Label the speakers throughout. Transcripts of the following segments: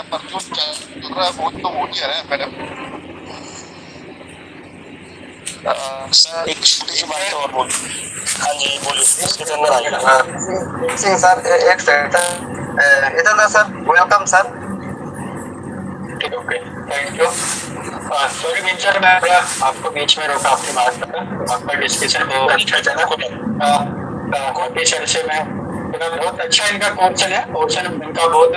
Speaker 1: पर जो चल रहा है वो तो हो नहीं रहा है मैडम।
Speaker 2: सर एक छोटी सी बात और बोल। हाँ जी बोलिए, इसके अंदर आइए।
Speaker 3: सिंह सर, एक सेकंड, इधर सर, वेलकम सर।
Speaker 2: ठीक है, okay, thank you. Sorry mister, मैं आपको बीच में रोका आपकी बात पर। आपका डिस्कशन बहुत अच्छा चला। कोई चर्चा में बहुत अच्छा इनका क्वेश्चन है। क्वेश्चन इनका बहुत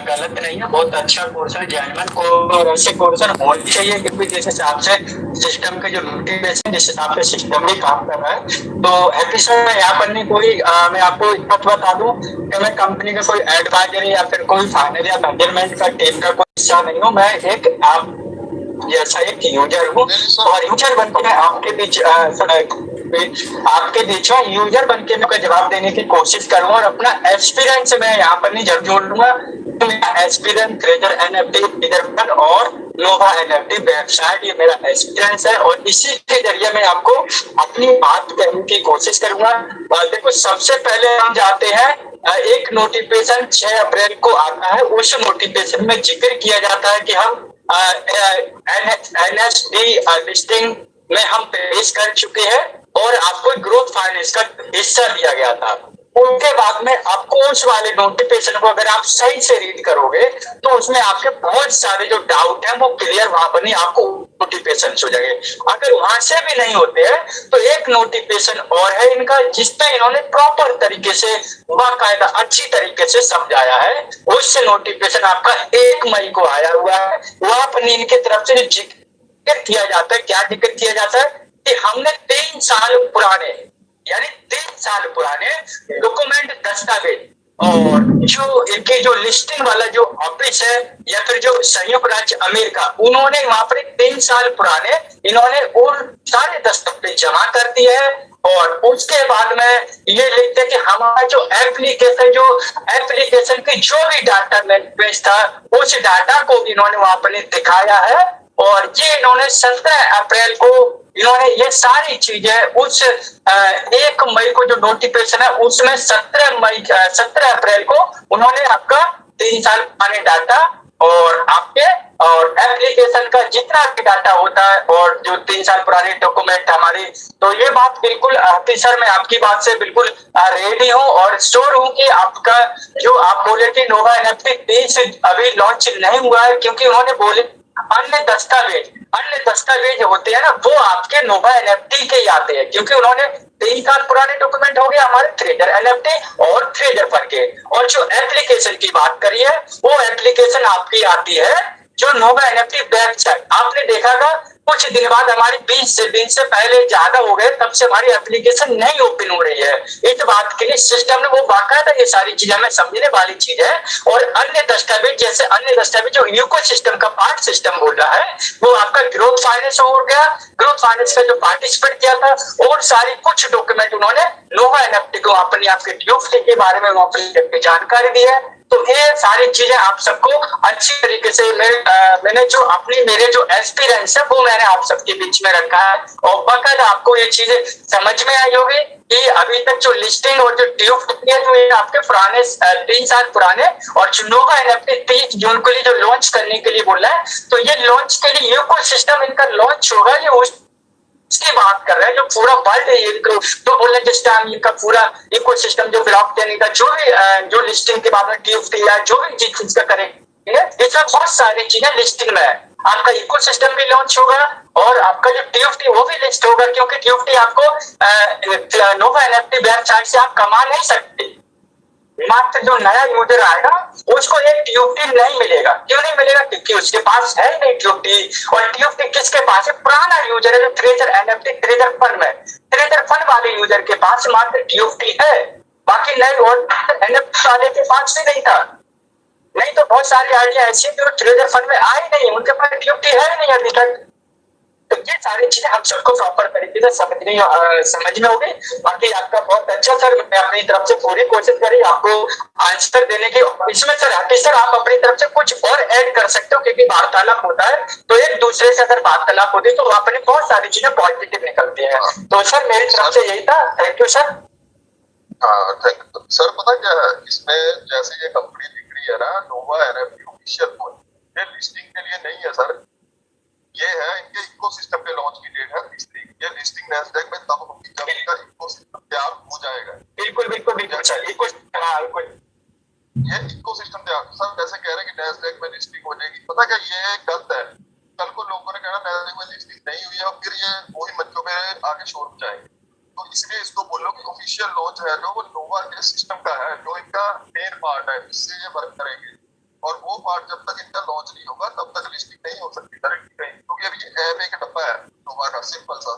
Speaker 2: गलत नहीं है, बहुत अच्छा क्वेश्चन, जेन्युइन को। और ऐसे क्वेश्चन होने चाहिए, क्योंकि जिस हिसाब से सिस्टम के जो मोटिवेशन, जिस हिसाब से सिस्टम भी काम कर रहा है। तो एपिसोड में यहाँ पर नहीं कोई मैं आपको एक बात बता दूं कि मैं कंपनी का कोई एडवाइजर या फिर कोई फाइनल या मेजरमेंट का टीम का कोई हिस्सा नहीं हूँ। मैं एक आप जैसा एक यूजर हूँ, और यूजर बन के मैं आपके बीच आपके बीच में यूजर बन के मैं जवाब देने की कोशिश करूंगा, और अपना एक्सपीरियंस मैं यहाँ पर नहीं जब जोड़ूंगा। मेरा एक्सपीरियंस ट्रेजर एनएफटी लीडर और नोवा एनएफटी वेबसाइट, ये मेरा एक्सपीरियंस है, और इसी के जरिए मैं आपको अपनी बात कहने की कोशिश करूंगा। देखो, सबसे पहले हम जाते हैं, एक नोटिफिकेशन 6 अप्रैल को आता है। उस नोटिफिकेशन में जिक्र किया जाता है कि हम एनएसडी लिस्टिंग में हम पेश कर चुके हैं, और आपको ग्रोथ फाइनेंस का हिस्सा दिया गया था। उनके बाद में आपको उस वाले नोटिफिकेशन को अगर आप सही से रीड करोगे, तो उसमें आपके बहुत सारे जो डाउट है वो क्लियर वहां पर नहीं, आपको नोटिफिकेशन हो जाएंगे। अगर वहां से भी नहीं होते हैं, तो एक नोटिफिकेशन और है इनका, जिसमें इन्होंने प्रॉपर तरीके से, बाकायदा अच्छी तरीके से समझाया है। उस नोटिफिकेशन आपका 1 मई को आया हुआ है। वहां पर इनकी तरफ से जिक्र किया जाता है, क्या जिक्र किया जाता है कि हमने 3 साल पुराने, यानी 3 साल पुराने डॉक्यूमेंट, दस्तावेज, और जो इनके जो लिस्टिंग वाला जो ऑफिस है या फिर जो संयुक्त राज्य अमेरिका, उन्होंने वहां पर 3 साल पुराने इन्होंने उन सारे दस्तावेज जमा कर दिए हैं। और उसके बाद में ये लिखते हैं कि हमारा जो एप्लीकेशन की जो भी डाटा बेस था, उस डाटा को इन्होंने वहां पर दिखाया है। और ये इन्होंने 17 अप्रैल को इन्होंने ये सारी चीजें उस 1 मई को जो नोटिफिकेशन है उसमें 17 अप्रैल को उन्होंने आपका 3 साल पुराने डाटा और आपके और एप्लीकेशन का जितना भी डाटा होता है, और जो 3 साल पुराने डॉक्यूमेंट हमारी, तो ये बात बिल्कुल सर, मैं आपकी बात से बिल्कुल रेडी हूँ और श्योर हूँ कि आपका जो आप बोले कि नोवा एनएफटी 30 अभी लॉन्च नहीं हुआ है, क्योंकि उन्होंने बोले अन्य दस्तावेज होते हैं ना, वो आपके नोवा एनएफटी के ही आते हैं, क्योंकि उन्होंने 3 साल पुराने डॉक्यूमेंट हो गए हमारे ट्रेडर एनएफटी और ट्रेडर फंड के। और जो एप्लीकेशन की बात करी है, वो एप्लीकेशन आपकी आती है जो नोवा एनएफटी वेबसाइट। आपने देखा था कुछ दिन बाद हमारी 20 दिन से पहले ज्यादा हो गए, तब से हमारी एप्लीकेशन नहीं ओपन हो रही है। इस बात के लिए सिस्टम ने वो बाकायदा ये सारी चीजें हमें समझने वाली चीज है। और अन्य दस्तावेज, जैसे अन्य दस्तावेज जो यूको सिस्टम का पार्ट सिस्टम बोल रहा है, वो आपका ग्रोथ फाइनेंस हो गया। ग्रोथ फाइनेंस का जो पार्टिसिपेट किया था, और सारी कुछ डॉक्यूमेंट उन्होंने नोवा एनएफटी को अपनी आपके ड्यूफ्टी के बारे में अपनी जानकारी दी है। तो ये सारी चीजें आप सबको अच्छी तरीके से मैंने जो अपनी मेरे जो एक्सपीरियंस है वो मैंने आप सबके बीच में रखा है। और बकायदा आपको ये चीजें समझ में आई होगी कि अभी तक जो लिस्टिंग और जो ड्यूफ्टी है, जो ये आपके पुराने 3 साल पुराने, और जो नोवा एनएफटी 30 जून के लिए जो लॉन्च करने के लिए बोला है, तो ये लॉन्च के लिए यूको सिस्टम इनका लॉन्च होगा। ये उसकी बात कर रहे हैं जो पूरा वर्ल्ड, तो बोले जिस टाइम इनका पूरा इकोसिस्टम जो ब्लॉकचेन का जो भी जो लिस्टिंग के बाद में ड्यूफ्टी या जो भी चीज का करेंगे, ये सब बहुत सारी चीजें लिस्टिंग में है। आपका इकोसिस्टम भी लॉन्च होगा, और आपका जो ड्यूफ्टी वो भी लिस्ट होगा, क्योंकि ड्यूफ्टी आपको नोवा एनएफटी वेबसाइट से आप कमा नहीं सकते। मात्र जो नया यूजर आएगा उसको एक टीओटी नहीं मिलेगा। क्यों नहीं मिलेगा? क्योंकि उसके पास है नहीं टीओटी। और टीओटी किसके पास है? पुराना यूजर है जो ट्रेजर एनएफटी ट्रेजर फंड में, ट्रेजर फंड वाले यूजर के पास मात्र टीओटी है। बाकी नए और एनएफटी वाले के पास भी नहीं था। नहीं तो बहुत सारी आइडिया ऐसी जो ट्रेजर फंड में आई नहीं, उनके पास टीओटी है नहीं अभी तक। तो ये सारी चीजें हम सबको प्रॉपर तरीके से समझ में होगी। बाकी आपका बहुत अच्छा सर, मैं अपनी तरफ से पूरी कोशिश करी आपको आंसर देने की। इसमें सर आप अपनी तरफ से कुछ और ऐड कर सकते हो, क्योंकि वार्तालाप होता है तो एक दूसरे से अगर वार्तालाप होती है तो वहां पर बहुत सारी चीजें पॉजिटिव निकलती है। तो सर मेरी तरफ से यही था। Thank you sir.
Speaker 1: हाँ थैंक यू सर। पता क्या है इसमें, जैसे ये कंपनी दिख रही है ना नोवा एनएफटी ऑफिशियल लॉन्च। ये लिस्टिंग के लिए नहीं है सर, ये है इनके इकोसिस्टम के लॉन्च की डेट है 30 तारीख। ये लिस्टिंग नैस्डैक में तब होगी जब इनका इकोसिस्टम तैयार हो जाएगा।
Speaker 2: बिल्कुल बिल्कुल बिल्कुल सर, बिल्कुल
Speaker 1: ये इकोसिस्टम तैयार, सब जैसे कह रहे हैं कि नैस्डैक में लिस्टिंग हो जाएगी, पता क्या ये गलत है। कल को लोगों ने कहना नैस्डैक में लिस्टिंग नहीं हुई है और फिर ये वही बच्चों पे आगे शोर मचाएंगे। तो इसलिए इसको बोलो कि ऑफिशियल लॉन्च है जो वो नोवा के सिस्टम का है, जो इनका मेन पार्ट है, इससे ये वर्क करेंगे। और वो पार्ट जब तक इनका लॉन्च नहीं होगा तब तक लिस्टिंग नहीं हो सकती डायरेक्टली कहीं, क्योंकि अभी ये ऐप एक डब्बा है नोवा का सिंपल सा,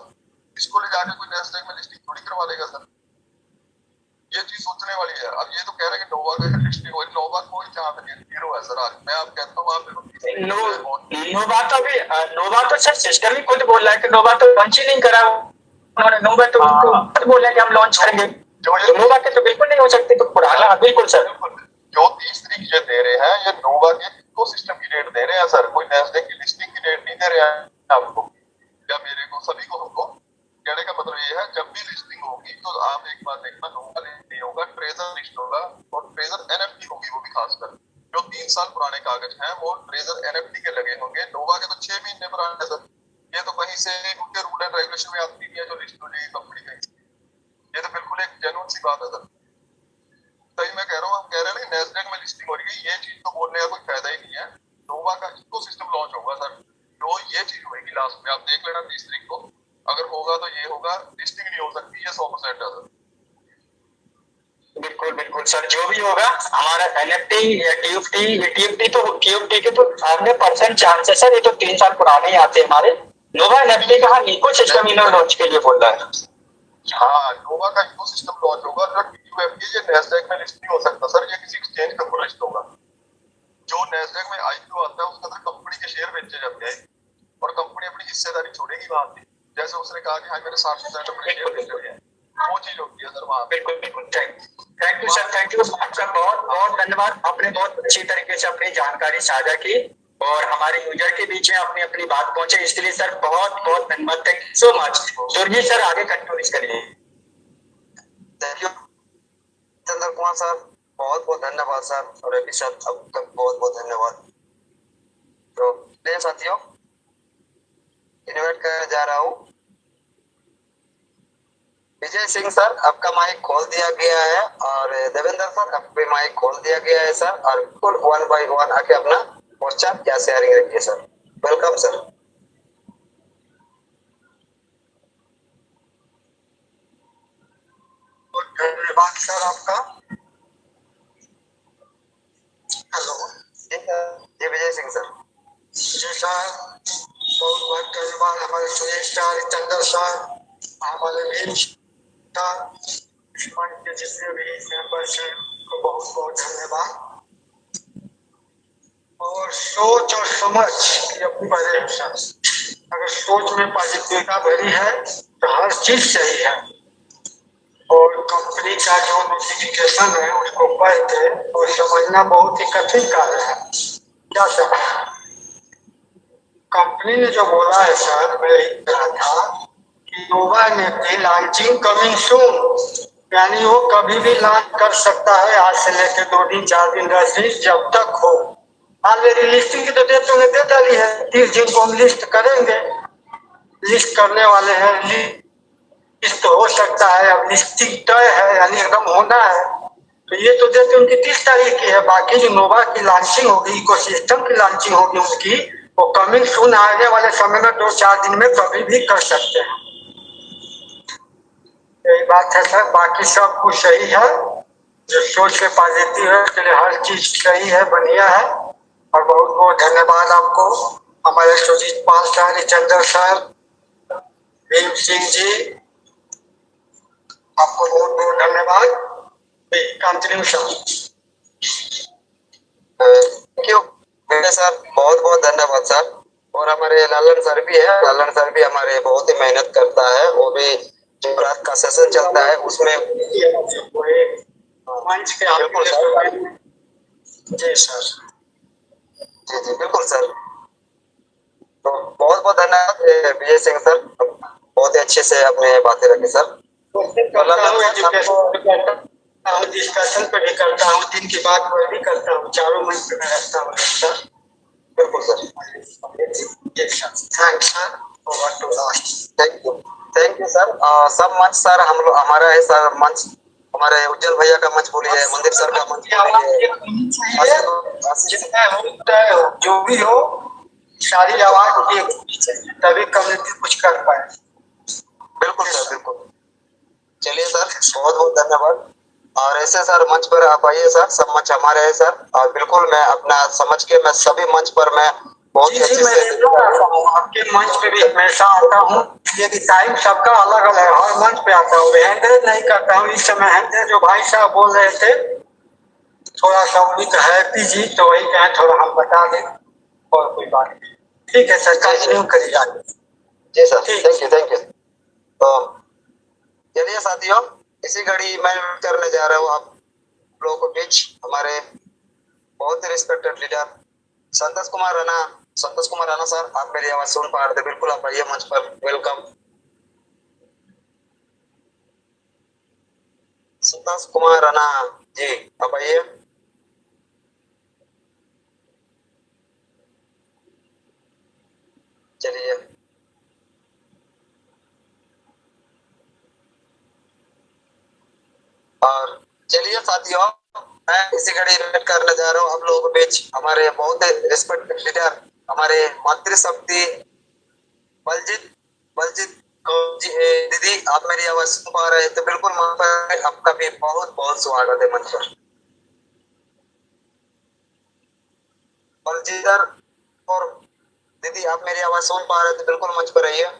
Speaker 1: इसको ले जाके कोई नैस्डैक में लिस्टिंग थोड़ी करवा लेगा सर। ये चीज सोचने वाली है। अब ये तो कह रहे हैं कि नोवा का लिस्टिंग हो, नोवा कोई जहाँ पे जीरो है सर। आज मैं आप कहता हूँ आप
Speaker 2: नोवा तो अभी नोवा तो सर सिस्टम ही खुद बोल रहा है कि नोवा तो लॉन्च ही नहीं करा उन्होंने। नोवा तो खुद बोल रहा है कि हम लॉन्च करेंगे, तो नोवा के तो बिल्कुल नहीं हो सकती। तो पुराना बिल्कुल सर
Speaker 1: जो 30 तारीख ये दे रहे हैं, ये नोवा के इकोसिस्टम की डेट दे रहे हैं सर, कोई नैस्डैक की लिस्टिंग की डेट नहीं दे रहे हैं आपको या मेरे को, सभी को। हमको कहने का मतलब ये है जब भी लिस्टिंग होगी तो आप एक बात देखना, नोवा नहीं होगा, ट्रेजर लिस्ट होगा और ट्रेजर एनएफटी होगी, वो भी खासकर जो 3 साल पुराने कागज हैं वो ट्रेजर एनएफटी के लगे होंगे। नोवा के तो 6 महीने पुराने सर। ये तो कहीं से उनके रूल एंड रेगुलेशन में आती नहीं है जो लिस्ट हो जाएगी कंपनी कहीं से। ये तो बिल्कुल एक जेन्युइन सी बात है सर। सही मैं कह रहा हूँ, हम कह रहे हैं ना नैस्डैक में लिस्टिंग हो रही है, ये चीज तो बोलने का कोई फायदा ही नहीं है। नोवा का इकोसिस्टम लॉन्च होगा सर, जो ये चीज होगी लास्ट में, आप देख लेना 30 तारीख को। अगर होगा तो ये होगा, लिस्टिंग नहीं हो सकती, ये 100% है सर।
Speaker 2: बिल्कुल बिल्कुल सर, जो भी होगा हमारा एनएफटी या टीएफटी तो क्यूएफटी के तो 100% चांस है सर। ये तो 3 साल पुराने ही आते हैं हमारे। नोवा एनएफटी का इको सिस्टम इन्होंने लॉन्च के लिए बोल रहा है।
Speaker 1: हाँ, नोवा का इकोसिस्टम लॉन्च होगा। जो टीयूएफटी ये नैस्डैक में लिस्ट नहीं हो सकता सर, ये किसी एक्सचेंज के ऊपर लिस्ट होगा। जो नैस्डैक में आईपीओ आता है उसके अंदर कंपनी के शेयर बेचे जाते हैं और कंपनी अपनी हिस्सेदारी छोड़ेगी वहां पे। जैसे उसने कहा कि हाँ मेरे 60% अपने शेयर बेचे हुए हैं, वो चीज होती है सर वहां।
Speaker 2: बिल्कुल बिल्कुल, thank you sir, thank you आपका बहुत बहुत धन्यवाद। आपने बहुत अच्छी तरीके से अपनी जानकारी साझा की और हमारे यूजर के बीच में अपनी अपनी बात पहुंचे, इसके लिए सर बहुत बहुत धन्यवाद। Thank you so much. Surjeet sir आगे कंटिन्यू करिए।
Speaker 3: Thank you Chandra Kumar sir, बहुत बहुत धन्यवाद सर। और रवि सर आपका बहुत बहुत धन्यवाद। तो प्रिय साथियों, इन्वाइट करने जा रहा हूँ विजय सिंह सर, आपका माइक खोल दिया गया है। और देवेंद्र सर, आपका माइक खोल दिया गया है सर। और बिल्कुल 1 by 1 आके अपना क्वेश्चन या शेयरिंग रखिए सर। Welcome sir.
Speaker 4: धन्यवाद सर आपका। हेलो
Speaker 3: जी विजय सिंह सर।
Speaker 4: जी सर, बहुत बहुत धन्यवाद हमारे सुरेश सर, चंद्र सर, हमारे भीम सर, मंच के जितने भी मेंबर्स हैं उनको बहुत बहुत धन्यवाद। और सोच और समझ ये बड़े हैं सर। अगर सोच में पॉजिटिविटी भरी है तो हर चीज सही है। और कंपनी का जो नोटिफिकेशन है उसको पढ़ के और समझना बहुत ही कठिन कार्य है। क्या सर, कंपनी ने जो बोला है सर, मैं यही कहा था कि नोवा एनएफटी लॉन्चिंग कमिंग सून, यानी वो कभी भी लॉन्च कर सकता है, आज से लेकर 2 दिन 4 दिन 10 दिन जब तक हो। ऑलरेडी लिस्टिंग की तो डेट उन्हें दे डाली है, 30 दिन को हम लिस्ट करेंगे, लिस्ट करने वाले हैं। लिस्ट हो सकता है, अब लिस्टिंग तय है यानी एकदम होना है, तो ये तो डेट उनकी 30 तारीख की है। बाकी जो नोवा की लॉन्चिंग होगी, इकोसिस्टम की लॉन्चिंग होगी उनकी, वो कमिंग सून आने वाले समय में 2-4 दिन में कभी भी कर सकते हैं। यही बात है सर, बाकी सब कुछ सही है। जो सोच से पॉजिटिव है उसके लिए हर चीज सही है, बढ़िया है। और बहुत बहुत धन्यवाद आपको, हमारे सुजीत पाल सर, चंद्र सर, भीम सिंह जी, आपको बहुत बहुत धन्यवाद। Continue sir.
Speaker 3: Thank you sir, बहुत बहुत धन्यवाद सर। और हमारे लालन सर भी है, लालन सर भी हमारे बहुत ही मेहनत करता है। वो भी जो रात का सेशन चलता है उसमें
Speaker 4: मंच के
Speaker 3: बिल्कुल सर।
Speaker 4: जी सर।
Speaker 3: जी जी बिल्कुल सर। तो बहुत बहुत धन्यवाद विजय सिंह सर, बहुत ही अच्छे से अपने बातें रखी सर।
Speaker 4: हूँ, डिस्कशन पे भी करता हूँ, दिन की बात पर भी करता हूँ, चारों मंच पे मैं रहता हूँ सर।
Speaker 3: बिल्कुल sir.
Speaker 4: Thanks sir. Over to last.
Speaker 3: Thank you sir. सब मंच सर हम लोग हमारा है सर मंच, हमारे उज्जवल भैया का मंच बोलिए, मनदीप सर का मंच बोलिए,
Speaker 4: जो भी हो सारी आवाज एक होनी चाहिए, तभी कम्युनिटी कुछ कर पाए।
Speaker 3: बिल्कुल सर बिल्कुल। चलिए सर, बहुत बहुत धन्यवाद। और ऐसे सर मंच पर आप आइए सर, सब मंच हमारे हैं सर, और बिल्कुल मैं अपना समझ के मैं सभी मंच पर मैं बहुत ही अच्छे से
Speaker 4: आपके मंच पे भी हमेशा आता हूँ, लेकिन टाइम सबका अलग अलग है, हर मंच पे आता हूँ, हैंडल नहीं करता हूँ। इस समय हैंडल जो भाई साहब बोल रहे थे थोड़ा सा उम्मीद है जी, तो वही कहें थोड़ा हम बता दें, और कोई बात नहीं। ठीक है सर, कंटिन्यू करिए आगे।
Speaker 3: जी सर, थैंक यू। तो चलिए साथियों, इसी घड़ी मैं करने जा रहा हूँ आप लोगों को बीच हमारे बहुत ही respected leader Santosh Kumar Rana sir, आप मेरी आवाज सुन पा रहे थे? बिल्कुल आप आइए मंच पर, वेलकम। संतोष कुमार राणा जी, आप आइए। चलिए, और चलिए साथियों, मैं इसी घड़ी इन्वाइट करने जा रहा हूँ आप लोगों के बीच हमारे बहुत ही रिस्पेक्टेड लीडर, हमारे मातृशक्ति बलजीत बलजीत कौर जी। दीदी आप मेरी आवाज सुन पा रहे हैं तो बिल्कुल मंच पर आपका भी बहुत बहुत स्वागत है मंच पर। बलजीत सर और दीदी आप मेरी आवाज सुन पा रहे हैं तो बिल्कुल मंच पर रहिए।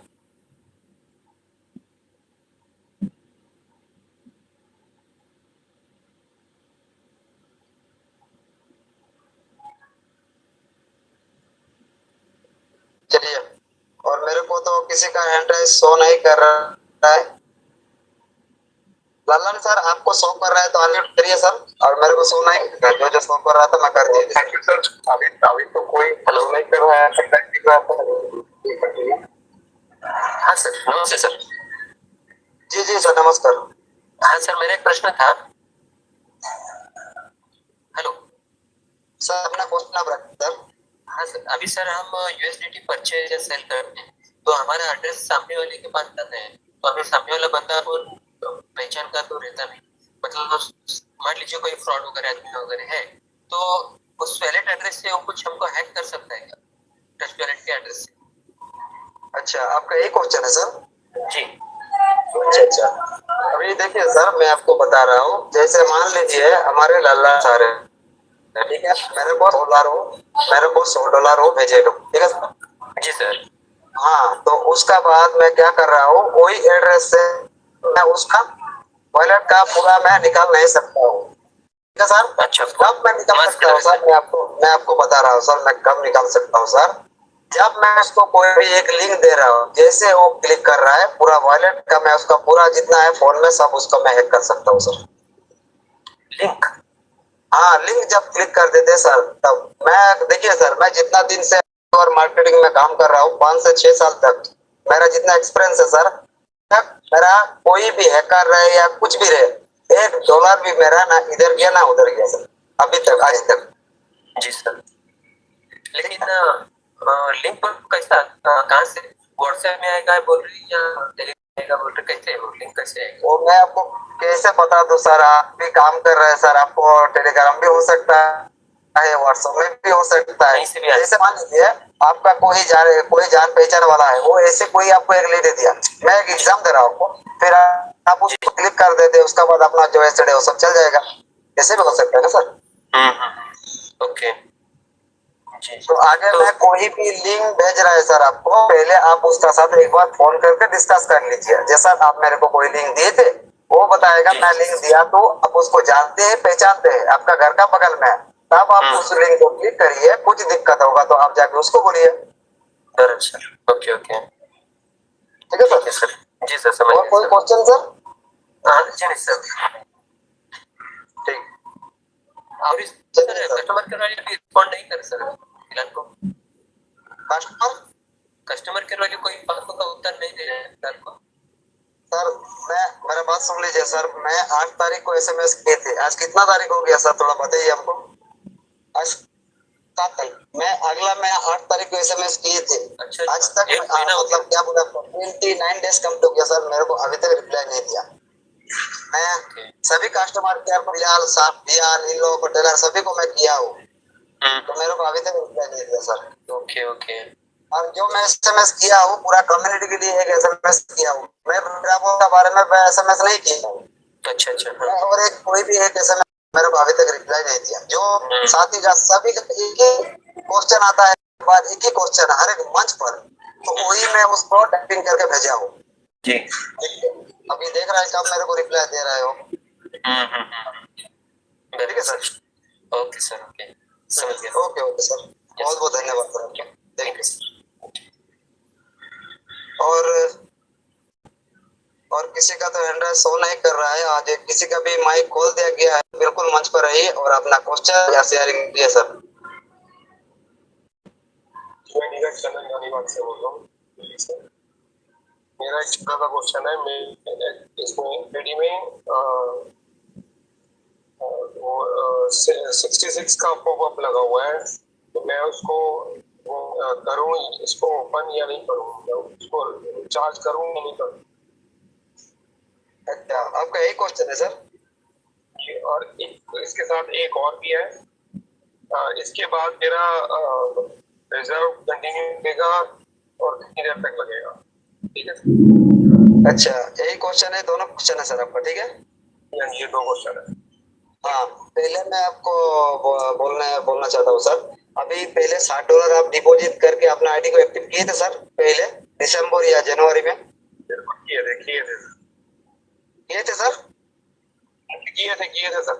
Speaker 3: चलिए, और मेरे को तो किसी का हैंड राइज शो नहीं कर रहा है। लल्लन सर आपको शो कर रहा है तो अनम्यूट करिए सर, और मेरे को शो नहीं कर रहा, जो शो कर रहा था मैं कर दिया। Thank you sir. अभी अभी तो कोई हेलो नहीं कर रहा है, दिख रहा था।
Speaker 2: हाँ सर, नमस्ते सर।
Speaker 3: जी सर, नमस्कार।
Speaker 2: हाँ सर, मेरा एक प्रश्न था। हेलो
Speaker 3: सर, अपना क्वेश्चन आप रखिए सर।
Speaker 2: हाँ सर, अभी सर हम यूएसडीटी परचेज या सेल करते हैं, तो हमारा एड्रेस सामने वाले के पास जाता है, तो हमें सामने वाला बंदा को पहचान का तो रहता नहीं, मतलब मान लीजिए कोई फ्रॉड वगैरह आदमी वगैरह है, तो उस वैलेट एड्रेस से वो कुछ हमको हैक कर सकता है क्या, टच वैलेट के एड्रेस से?
Speaker 3: अच्छा, आपका एक क्वेश्चन है सर?
Speaker 2: जी।
Speaker 3: अच्छा, अभी देखिए सर, मैं आपको बता रहा हूँ, जैसे मान लीजिए हमारे लल्ला सर है, ठीक है, मेरे को $100 हो भेजे दो, ठीक है सर?
Speaker 2: जी सर।
Speaker 3: हाँ, तो उसका बाद मैं क्या कर रहा हूँ, वही एड्रेस से मैं उसका वॉलेट का पूरा मैं निकाल नहीं सकता हूँ, ठीक है सर?
Speaker 2: अच्छा,
Speaker 3: कब मैं निकाल सकता हूँ सर? मैं आपको बता रहा हूँ सर, मैं कब निकाल सकता हूँ सर, जब मैं उसको कोई भी एक लिंक दे रहा हूँ, जैसे वो क्लिक कर रहा है पूरा वॉलेट का, मैं उसका पूरा जितना है फोन में सब उसको मैं हैक कर सकता हूँ सर।
Speaker 2: लिंक?
Speaker 3: हाँ, लिंक जब क्लिक कर देते सर, तब मैं देखिए सर, मैं जितना दिन से और मार्केटिंग में काम कर रहा हूँ 5 से 6 साल तक, मेरा जितना एक्सपीरियंस है सर, मेरा कोई भी हैकर रहे या कुछ भी रहे, $1 भी मेरा ना इधर गया ना उधर गया सर, अभी तक, आज तक।
Speaker 2: जी सर, लेकिन लिंक पर कैसा, कहाँ से, व्हाट्सएप में आएगा बोल रही या टेलीग्राम आएगा बोल रही, कैसे वो लिंक कैसे आएगा?
Speaker 3: वो मैं आपको कैसे बता दूं सर, आप भी काम कर रहे हैं सर, आपको टेलीग्राम भी हो सकता है, व्हाट्सएप में भी हो सकता है। जैसे मान लीजिए आपका कोई जान पहचान वाला है, वो ऐसे कोई आपको एक ले दे दिया, मैं एक एग्जाम दे रहा हूँ आपको, फिर आप उसको क्लिक कर देते, उसका बाद अपना जो है वो सब चल जाएगा, ऐसे भी हो सकता है ना सर?
Speaker 2: ओके।
Speaker 3: तो आगे मैं कोई भी लिंक भेज रहा है सर आपको, पहले आप उसका साथ एक बार फोन करके डिस्कस कर लीजिए, जैसा आप मेरे को कोई लिंक दिए थे, वो बताएगा मैं लिंक दिया, तो आप उसको जानते हैं, पहचानते हैं, आपका घर का बगल में है, तब आप उस लिंक को क्लिक करिए, कुछ दिक्कत होगा तो आप जाके उसको बोलिए।
Speaker 2: अच्छा, ओके ओके,
Speaker 3: ठीक है सर?
Speaker 2: जी सर, समझ
Speaker 3: और कोई क्वेश्चन सर?
Speaker 2: हाँ जी नहीं सर।
Speaker 3: ठीक,
Speaker 2: और इस कस्टमर केयर वाले भी रिस्पॉन्ड नहीं कर सर फिलहाल को, कस्टमर केयर वाले कोई बातों का उत्तर नहीं दे रहे हैं फिलहाल को।
Speaker 3: सर मैं मेरा बात सुन लीजिए सर, मैं 8 तारीख को एसएमएस किए थे। आज कितना तारीख हो गया सर, थोड़ा बताइए हमको। आज 7 तारीख, मैं 8 तारीख को एसएमएस किए थे।
Speaker 2: अच्छा,
Speaker 3: आज तक
Speaker 2: एक महीना हो
Speaker 3: मतलब क्या बोला, 29 डेज कम्प्लीट हो गया सर, मेरे को अभी तक रिप्लाई नहीं दिया। मैं सभी कस्टमर केयर पर बिलाल साहब, बियाल, इन लोगों को, टेलर सभी को मैं किया हूँ, तो मेरे को अभी तक रिप्लाई नहीं दिया सर।
Speaker 2: Okay okay.
Speaker 3: और जो मैं एसएमएस किया हूँ पूरा कम्युनिटी के लिए एक एसएमएस किया हूँ, मैं ग्राहकों के बारे में एसएमएस नहीं किया हूँ।
Speaker 2: अच्छा अच्छा।
Speaker 3: और एक कोई भी एक एसएमएस मेरे को अभी तक रिप्लाई नहीं दिया। जो साथी का सभी का एक ही क्वेश्चन आता है, बाद एक ही क्वेश्चन हर एक मंच पर, तो वही मैं उसको टाइपिंग करके भेजा हूँ
Speaker 2: जी।
Speaker 3: अभी देख रहा है कब मेरे को रिप्लाई दे रहे हो।
Speaker 2: ठीक है सर। ओके सर, ओके, समझ गया।
Speaker 3: ओके ओके सर, बहुत बहुत धन्यवाद सर आपका, थैंक यू सर। और किसी का तो हैंड शो नहीं कर रहा है आज, किसी का भी माइक खोल दिया गया है। बिल्कुल मंच पर रहिए और अपना क्वेश्चन या शेयरिंग कीजिए सर।
Speaker 1: मैं नीरज चंदन धनीवाद से बोल रहा हूँ। मेरा एक छोटा सा क्वेश्चन है। मैं इसमें पेडी में वो 66 का पॉपअप लगा हुआ है, तो मैं उसको करूँ, इसको ओपन या नहीं करूँ, उसको चार्ज करूँ या नहीं करूँ?
Speaker 3: अच्छा, आपका यही क्वेश्चन है सर?
Speaker 1: ये और इसके साथ एक और भी है। इसके बाद मेरा रिजर्व कंटिन्यू लगेगा और कितनी देर तक लगेगा? ठीक है।
Speaker 3: अच्छा, यही क्वेश्चन है, दोनों क्वेश्चन है सर आपका, ठीक है?
Speaker 1: ये 2 क्वेश्चन है।
Speaker 3: हाँ, पहले मैं आपको बोलना चाहता हूँ सर। अभी पहले $60 आप डिपॉजिट करके अपना आईडी को एक्टिव किए थे सर, पहले दिसंबर या जनवरी में?
Speaker 1: बिल्कुल किए थे
Speaker 3: सर?
Speaker 1: किए थे सर।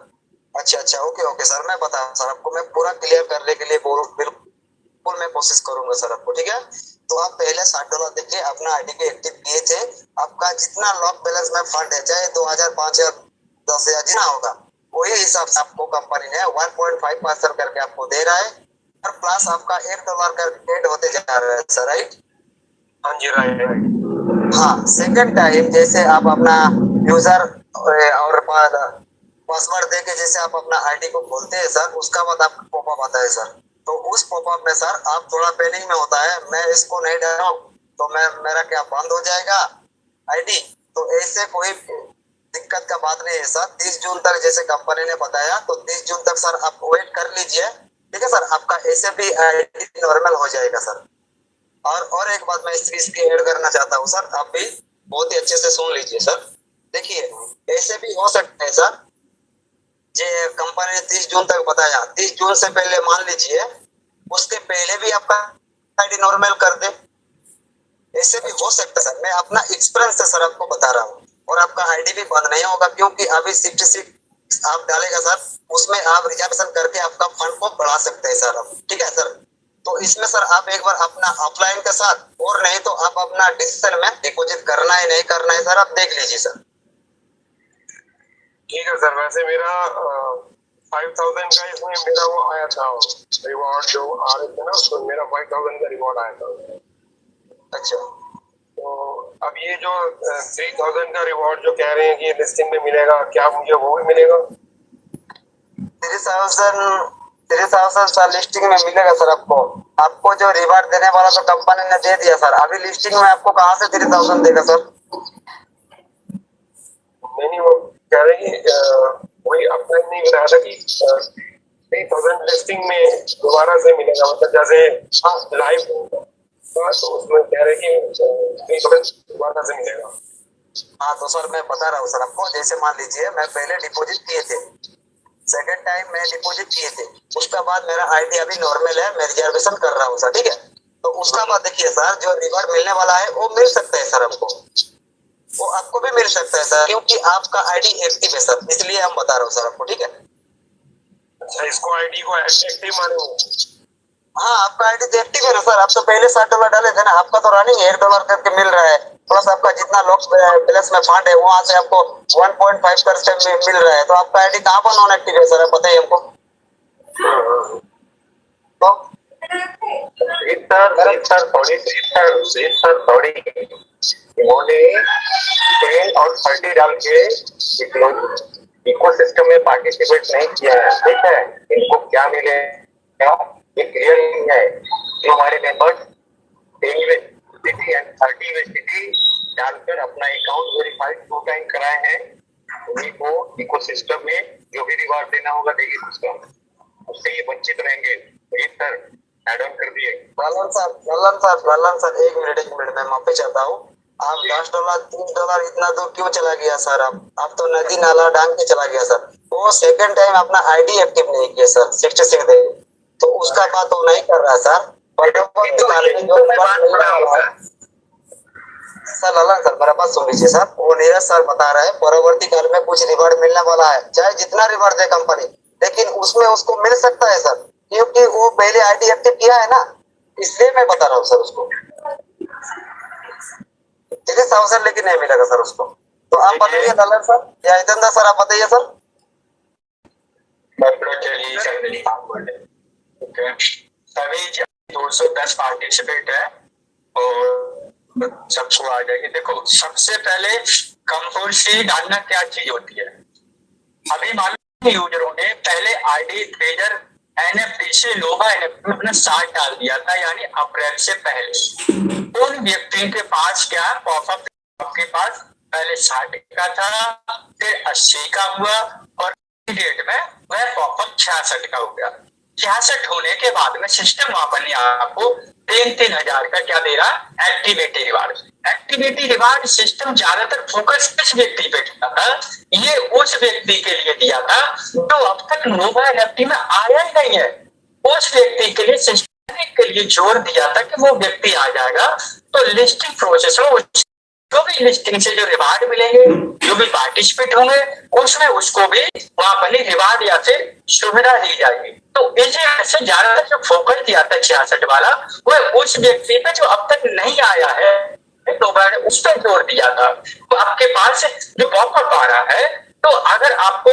Speaker 3: अच्छा, ओके ओके सर, मैं बता सर आपको, मैं पूरा क्लियर करने के लिए बिल्कुल मैं कोशिश करूंगा सर आपको, ठीक है? तो आप पहले $60 देके अपना आईडी को एक्टिव किए थे। आपका जितना लॉक बैलेंस में फंड है, चाहे 2000, 5000, 10,000 जितना होगा, वही हिसाब से आपको कंपनी ने 1.5% करके आपको दे रहा है, और प्लस आपका $1 का एड होते जा रहा है सर, राइट?
Speaker 1: हाँ जी, राइट।
Speaker 3: हाँ, सेकंड टाइम जैसे आप अपना यूजर और पासवर्ड देके जैसे आप अपना आईडी को खोलते हैं सर, उसका बाद आपका पॉपअप आता है सर। तो उस पॉपअप में सर आप थोड़ा पेनिंग में होता है, मैं इसको नहीं डाला तो मेरा क्या बंद हो जाएगा आईडी? तो ऐसे कोई दिक्कत का बात नहीं है सर। 30 जून तक जैसे कंपनी ने बताया, तो 30 जून तक सर आप वेट कर लीजिए, ठीक है सर? आपका ऐसे भी आईडी नॉर्मल हो जाएगा सर। और एक बात मैं इस चीज की ऐड करना चाहता हूँ सर, आप भी बहुत ही अच्छे से सुन लीजिए सर। देखिए, ऐसे भी हो सकता है सर, जो कंपनी ने 30 जून तक बताया, 30 जून से पहले मान लीजिए उसके पहले भी आपका आईडी नॉर्मल कर दे, ऐसे भी हो सकता है सर। मैं अपना एक्सपीरियंस से सर आपको बता रहा हूँ। और आपका आईडी भी बंद नहीं होगा, क्योंकि अभी 66 आप डालेगा सर, उसमें आप रिजर्वेशन करके आपका फंड को बढ़ा सकते हैं सर आप, ठीक है सर? तो इसमें सर आप एक बार अपना ऑफलाइन के साथ, और नहीं तो आप अपना डिजिटल में डिपॉजिट करना है नहीं करना है सर, आप देख लीजिए सर।
Speaker 1: ठीक है सर। वैसे मेरा 5000 का इसमें मेरा वो आया था रिवॉर्ड, जो आ रहे थे ना, उसमें मेरा 5000 का रिवॉर्ड आया था।
Speaker 3: अच्छा,
Speaker 1: तो अब ये जो 3000 का रिवॉर्ड जो कह रहे हैं कि लिस्टिंग में मिलेगा, क्या मुझे वो भी मिलेगा?
Speaker 3: 3000 सर लिस्टिंग में मिलेगा सर आपको जो रिवार्ड देने वाला तो कंपनी ने दे दिया सर। अभी लिस्टिंग में आपको कहाँ से 3000 देगा सर?
Speaker 1: नहीं, वो कह रहे हैं कि वही अपना नहीं बताया था कि 3000 लिस्टिंग में दोबारा से मिलेगा, मतलब जैसे लाइव होगा, तो उसमें कह रहे हैं कि 3000 दोबारा से मिलेगा।
Speaker 3: हाँ, तो सर मैं बता रहा हूँ सर आपको। जैसे मान लीजिए मैं पहले डिपॉजिट किए थे, सेकंड टाइम मैं डिपॉजिट किए थे, उसका बाद मेरा आईडी अभी नॉर्मल है, मैं रिजर्वेशन कर रहा हूँ सर, ठीक है? तो उसका बाद देखिए सर, जो रिवॉर्ड मिलने वाला है वो मिल सकता है सर आपको, वो आपको भी मिल सकता है सर, क्योंकि आपका आईडी एक्टिव है सर, इसलिए हम बता रहे हो सर आपको, ठीक है?
Speaker 1: अच्छा, इसको आईडी को एक्टिव माने हो?
Speaker 3: हाँ, आपका आईडी तो एक्टिव है ना सर। आप तो पहले $60 डाले थे ना, आपका तो रनिंग $1 करके मिल रहा है, प्लस आपका जितना लॉक बैलेंस में फंड है वहां से आपको 1.5% में मिल रहा है। तो आपका आईडी कहाँ पर नॉन एक्टिव है सर, आप बताइए हमको। तो
Speaker 5: उन्होंने 10 और 30 डाल के इको सिस्टम में पार्टिसिपेट नहीं किया है, ठीक है, इनको क्या मिलेगा ये क्लियर नहीं है। जो हमारे मेंबर्स 10 यूएसडीटी एंड 30 यूएसडीटी डालकर अपना अकाउंट वेरीफाइड 2 टाइम कराए हैं, उन्हीं को इको सिस्टम में जो भी रिवार्ड देना होगा देगी सिस्टम, उससे ये वंचित रहेंगे। ये सर एड ऑन कर दिए।
Speaker 3: बल्लन सर एक मिनट मैं माफी चाहता हूँ। आप $10 $3 इतना दूर क्यों चला गया सर? आप तो नदी नाला डांग के चला गया सर। वो सेकंड टाइम अपना आईडी एक्टिव नहीं किया सर 66 दिन, तो उसका बात वो नहीं कर रहा सर। सर ललन सर मेरा बात सुन लीजिए सर। वो नीरज सर बता रहे हैं परवर्ती काल में कुछ रिवॉर्ड मिलने वाला है, चाहे जितना रिवॉर्ड दे कंपनी, लेकिन उसमें उसको मिल सकता है सर, क्योंकि वो पहले आईडी एक्टिव किया है ना, इसलिए मैं बता रहा हूँ सर उसको। ठीक है सर, लेकिन नहीं मिलेगा सर उसको। तो आप बताइए ललन सर या इतंदा सर, आप बताइए सर।
Speaker 2: सभी 210 पार्टिसिपेट है और सबको आ जाएगी। देखो सबसे पहले कंपल्सरी डालना क्या चीज होती है। अभी मालूम यूजरों ने पहले आईडी ट्रेजर एनएफटी से नोवा एनएफटी में अपना 60 डाल दिया था, यानी अप्रैल से पहले। उन व्यक्तियों के पास क्या पॉपअप, आपके पास पहले 60 का था, फिर 80 का हुआ और डेट में वह पॉपअप 66 का हो गया। 66 होने के बाद में सिस्टम अपने आपको 3-3 हजार का क्या दे रहा, activity reward. Activity reward system ज्यादातर फोकस किस व्यक्ति पे किया था, ये उस व्यक्ति के लिए दिया था जो अब तक नोवा एनएफटी में आया ही नहीं है। उस व्यक्ति के लिए सिस्टम के लिए जोर दिया था कि वो व्यक्ति आ जाएगा तो लिस्टिंग प्रोसेस में जो भी लिस्टिंग से जो रिवार्ड मिलेंगे, जो भी पार्टिसिपेट होंगे, उसमें उसको भी वहां पर रिवार्ड या फिर सुविधा दी जाएगी। तो इसी वजह से ज्यादातर जो फोकस दिया था 66 वाला, वह उस व्यक्ति पे जो अब तक नहीं आया है तो उस पर जोर दिया था। तो आपके पास जो पॉपअप आ रहा है, तो अगर आपको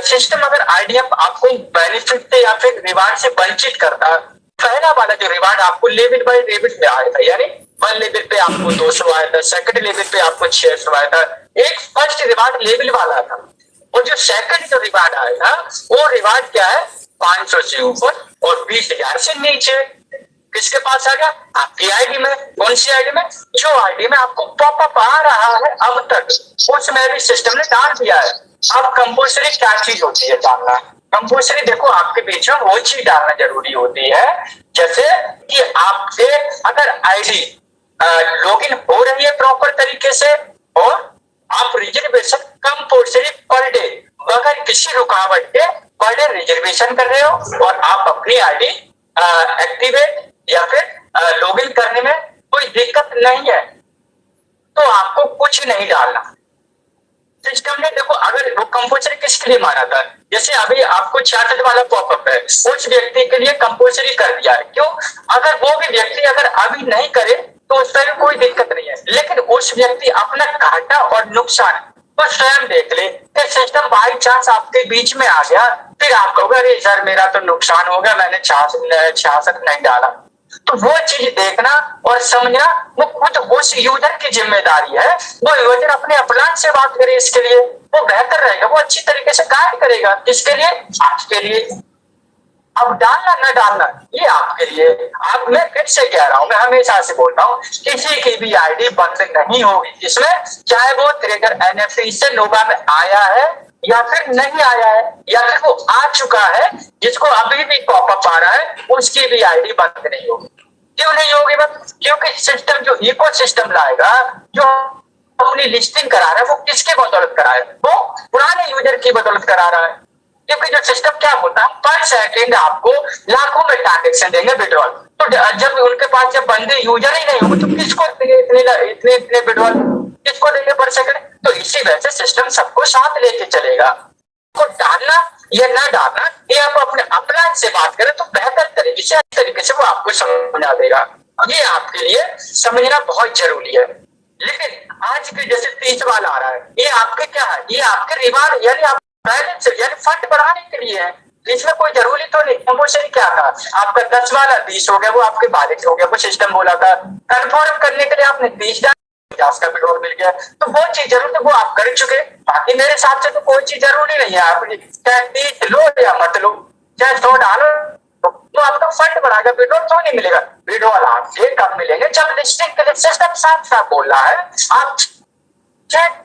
Speaker 2: सिस्टम अगर आईडिया आपको बेनिफिट से या फिर रिवार्ड से वंचित करता, पहला वाला जो रिवार्ड आपको लेवल बाय लेवल पे आया था, यानी 1 लेवल पे आपको 200 आया था, सेकंड लेवल पे आपको 600 आया था, एक फर्स्ट रिवार्ड लेवल वाला था। और जो सेकंड जो रिवार्ड आया था वो रिवार्ड क्या है, 500 से ऊपर और 20,000 से नीचे। किसके पास आ गया, आपकी आईडी में। कौन सी आईडी में, जो आईडी में आपको पॉपअप आ रहा है अब तक, उसमें भी सिस्टम ने डाल दिया है। अब कंपल्सरी क्या चीज होती है जानना, कंपल्सरी देखो आपके बीच में वो चीज डालना जरूरी होती है, जैसे कि आपके अगर आईडी लॉगिन हो रही है प्रॉपर तरीके से और आप रिजर्वेशन कंपल्सरी पर डे बगैर किसी रुकावट के पर डे रिजर्वेशन कर रहे हो और आप अपनी आईडी एक्टिवेट या फिर लॉगिन करने में कोई दिक्कत नहीं है, तो आपको कुछ नहीं डालना। सिस्टम ने देखो अगर वो कंपल्सरी किसके लिए माना था, जैसे अभी आपको 66 वाला पॉपअप है, उस व्यक्ति के लिए कंपल्सरी कर दिया है। क्यों, अगर वो भी व्यक्ति अगर अभी नहीं करे तो उस पर कोई दिक्कत नहीं है, लेकिन उस व्यक्ति अपना घाटा और नुकसान तो स्वयं देख ले कि सिस्टम बाई चांस आपके बीच में आ गया, फिर आप कहोगे अरे सर मेरा तो नुकसान हो गया, मैंने 66 नहीं डाला। तो वो चीज देखना और समझना वो खुद उस यूजर की जिम्मेदारी है। वो यूजर अपने अपलान से बात करे, इसके लिए वो बेहतर रहेगा, वो अच्छी तरीके से गाइड करेगा। किसके लिए, आपके लिए। अब डालना न डालना ये आपके लिए। अब मैं फिर से कह रहा हूं, मैं हमेशा से बोलता हूं, किसी की भी आईडी बंद नहीं होगी इसमें, चाहे वो ट्रेगर एनएफटी से नोवा में आया है या फिर नहीं आया है, या फिर वो आ चुका है जिसको अभी भी पॉपअप आ रहा है, उसकी भी आईडी बंद नहीं होगी। क्यों नहीं होगी बंद, क्योंकि सिस्टम जो इको सिस्टम लाएगा, जो अपनी लिस्टिंग करा रहा है, वो किसके बदौलत करा है, वो पुराने यूजर की बदौलत करा रहा है। क्योंकि जो सिस्टम क्या बोलता है, पर सेकंड आपको लाखों में ट्रांजेक्शन देंगे विड्रॉल। तो जब उनके पास जब बंदे यूजर ही नहीं होंगे तो किसको इतने विड्रॉल किसको देंगे पर सेकंड। तो इसी वजह से सिस्टम सबको साथ लेके चलेगा। को डालना या ना डालना ये आप अपने अपलाइन से बात करें तो बेहतर तरीके से वो आपको समझा देगा। ये आपके लिए समझना बहुत जरूरी है। लेकिन आज के जैसे 30 वाला आ रहा है, ये आपके क्या है, ये आपके रिवार्ड यानी आप बैलेंस यानी फंड बढ़ाने के लिए है, इसमें कोई जरूरी तो नहीं। कंपल्सरी क्या था, आपका 10 वाला 20 हो गया, वो आपके बैलेंस हो गया, वो सिस्टम बोला था। कंफर्म करने के लिए आपने 30 डाल, 50 का विड्रॉल मिल गया, तो वो चीज जरूर तो वो आप कर चुके। बाकी मेरे हिसाब से तो कोई चीज जरूरी नहीं है, आप चाहे 30 लो या मत लो, चाहे 100 डालो, तो आपका फंड बढ़ाएगा, विड्रॉल क्यों नहीं मिलेगा? विड्रॉल आपसे कब मिलेंगे? जब लिस्टिंग के लिए सिस्टम साफ साफ बोल रहा है। आप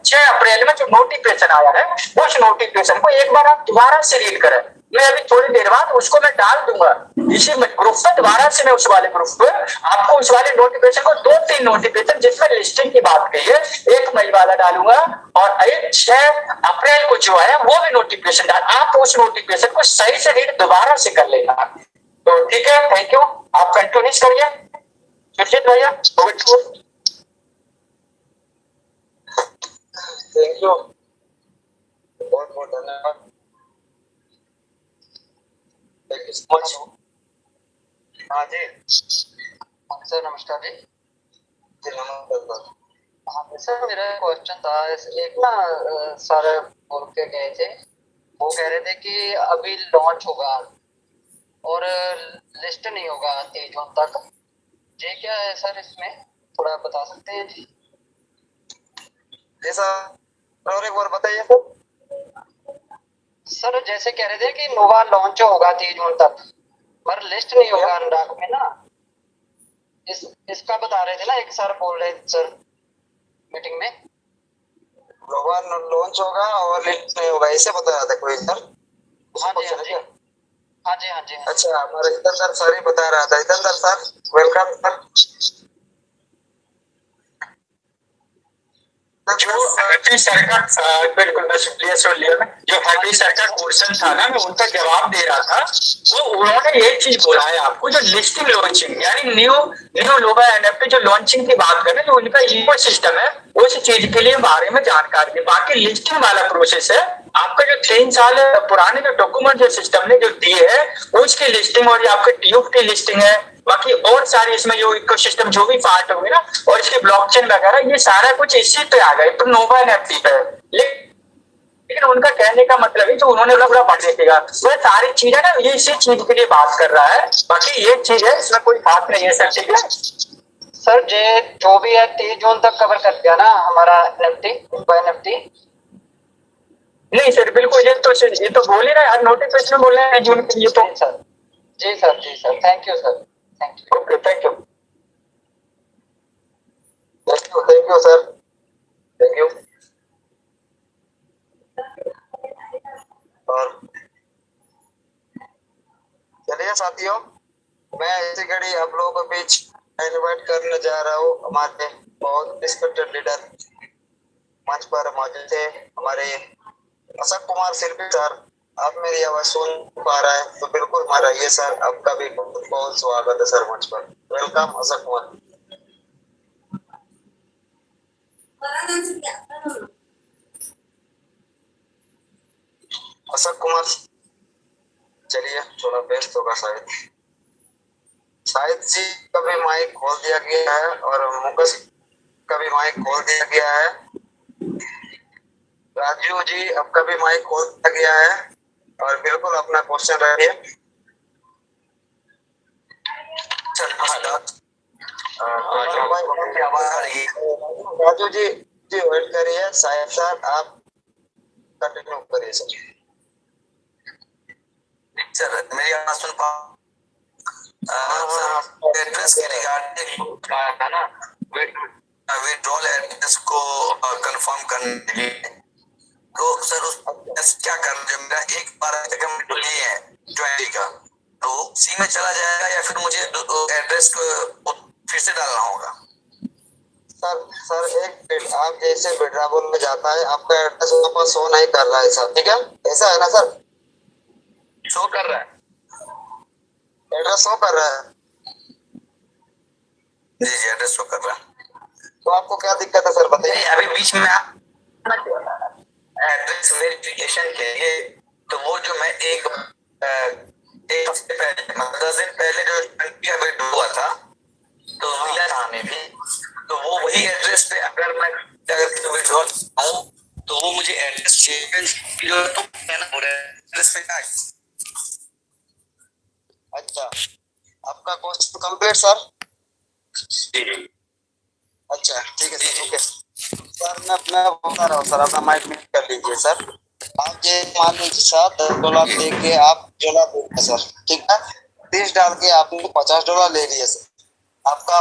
Speaker 2: 6 अप्रैल में जो नोटिफिकेशन आया है, उस नोटिफिकेशन को एक बार आप दोबारा से रीड करें। मैं अभी थोड़ी देर बाद उसको मैं डाल दूंगा इसी में ग्रुप में, दोबारा से मैं उस वाले ग्रुप पे आपको उस वाले नोटिफिकेशन को 2-3 नोटिफिकेशन जिसमें लिस्टिंग की बात कही है, एक मई वाला डालूंगा और एक 6 अप्रैल को जो है वो भी नोटिफिकेशन डाल। आप उस नोटिफिकेशन को सही से रीड दोबारा से कर लेना। तो ठीक है, थैंक यू, आप कंटिन्यू करिए सुरजीत भैया।
Speaker 3: थैंक यू, बहुत बहुत धन्यवाद। Thank you so much. हाँ जी
Speaker 6: सर नमस्कार जी।
Speaker 3: जी नमस्कार।
Speaker 6: हाँ सर, मेरा क्वेश्चन था, एक ना सर बोल के गए थे, वो कह रहे थे कि अभी लॉन्च होगा और लिस्ट नहीं होगा 23 जून तक। ये क्या है सर, इसमें थोड़ा बता सकते हैं जी?
Speaker 3: जैसा और एक बार बताइए तो।
Speaker 6: सर जैसे कह रहे थे कि नोवा लॉन्च होगा 23 जून तक, पर लिस्ट नहीं होगा अनुराग में ना, इसका बता रहे थे ना, एक सर बोल रहे थे सर मीटिंग में।
Speaker 3: नोवा लॉन्च होगा और लिस्ट नहीं होगा, ऐसे बता रहा था कोई सर।
Speaker 6: हाँ जी हाँ जी हाँ जी हाँ जी।
Speaker 3: अच्छा, हमारे जितेंद्र सर ही बता रहा था। Jitendra sir welcome sir.
Speaker 2: जो हैप्पी सर का बिल्कुल मैं सुन लिया मैं, जो हैप्पी सर का क्वेश्चन था ना, मैं उनका जवाब दे रहा था। वो उन्होंने एक चीज बोला है आपको, जो लिस्टिंग लॉन्चिंग यानी न्यू नोवा एनएफटी जो लॉन्चिंग की बात करें, जो उनका इकोसिस्टम है उस चीज के लिए बारे में जानकारी दी। बाकी लिस्टिंग वाला प्रोसेस है आपका, जो 3 साल पुराने जो डॉक्यूमेंट जो सिस्टम ने जो दिए है उसकी लिस्टिंग, और ये आपके ट्यूब की लिस्टिंग है, बाकी और सारी इसमें जो इकोसिस्टम जो भी पार्ट होंगे ना, और इसके ब्लॉकचेन वगैरह, ये सारा कुछ इसी पे आ गए, तो नोवा एनएफटी पे। लेकिन उनका कहने का मतलब है जो उन्होंने पूरा पढ़ देगा, वह सारी चीजें ना ये इसी चीज के लिए बात कर रहा है। बाकी ये चीज है, इसमें कोई बात नहीं है सर, ठीक है
Speaker 6: सर। जो भी है 23 जून तक कवर कर दिया ना हमारा एनएफटी।
Speaker 2: नहीं सर, बिल्कुल ये तो बोल ही रहा है, हर नोटिफिकेशन में बोल रहे हैं जून के लिए। तो
Speaker 6: sir ji sir, ji sir, thank you sir, thank you.
Speaker 2: Okay, thank you
Speaker 3: sir, thank you. और चलिए साथियों, मैं इसी घड़ी आप लोगों के बीच इनवाइट करने जा रहा हूँ हमारे बहुत रिस्पेक्टेड लीडर मंच पर मौजूद थे, हमारे अशोक कुमार शिल्पी सर। आप मेरी आवाज सुन पा रहे हैं तो बिल्कुल हमारा ये सर, आपका भी बहुत बहुत स्वागत है सर मंच पर। वेलकम अशोक कुमार। अशोक कुमार, चलिए थोड़ा व्यस्त होगा शायद जी का भी माइक खोल दिया गया है और मुकेश का भी माइक खोल दिया गया है। राजू जी आपका भी माइक खोल दिया गया है और बिल्कुल अपना क्वेश्चन रखिए। राजू जी वेट करिए, शायद सर आप कंटिन्यू करिए सर।
Speaker 7: मेरी आवाज सुन पा एड्रेस के रिगार्डिंग था ना, विड्रॉल एड्रेस को कंफर्म करने के लिए, तो सर उस क्या करना है? मेरा एक बार अकाउंट लिए है 20 का, तो सी में चला जाएगा या फिर मुझे एड्रेस को फिर से डालना होगा?
Speaker 3: सर एक मिनट, आप जैसे विड्रॉल में जाता है आपका एड्रेस वहाँ पर शो नहीं कर रहा है सर, ठीक है? ऐसा है ना सर?
Speaker 7: शो कर रहा है,
Speaker 3: एड्रेस शो कर रहा है।
Speaker 7: जी जी एड्रेस शो कर रहा है।
Speaker 3: तो आपको क्या दिक्कत है सर, बताइए।
Speaker 7: अभी बीच में एड्रेस वेरिफिकेशन के लिए, तो वो जो मैं एक हफ्ते पहले, 10 दिन पहले जो अपडेट हुआ था, तो मिला थाने में, तो वो वही एड्रेस पे अगर मैं विड्रॉल आऊं तो वो मुझे एड्रेस चेंज तो एड्रेस पे क्या?
Speaker 3: अच्छा, आपका क्वेश्चन कंप्लीट सर। अच्छा ठीक है सर, ओके सर। मैं बता रहा हूँ सर, अपना माइक म्यूट कर लीजिए सर। आप ये मान लीजिए सर, $10 दे के आप $10 दे रहे हैं सर, ठीक है। 30 डाल के आपने $50 ले लिए सर। आपका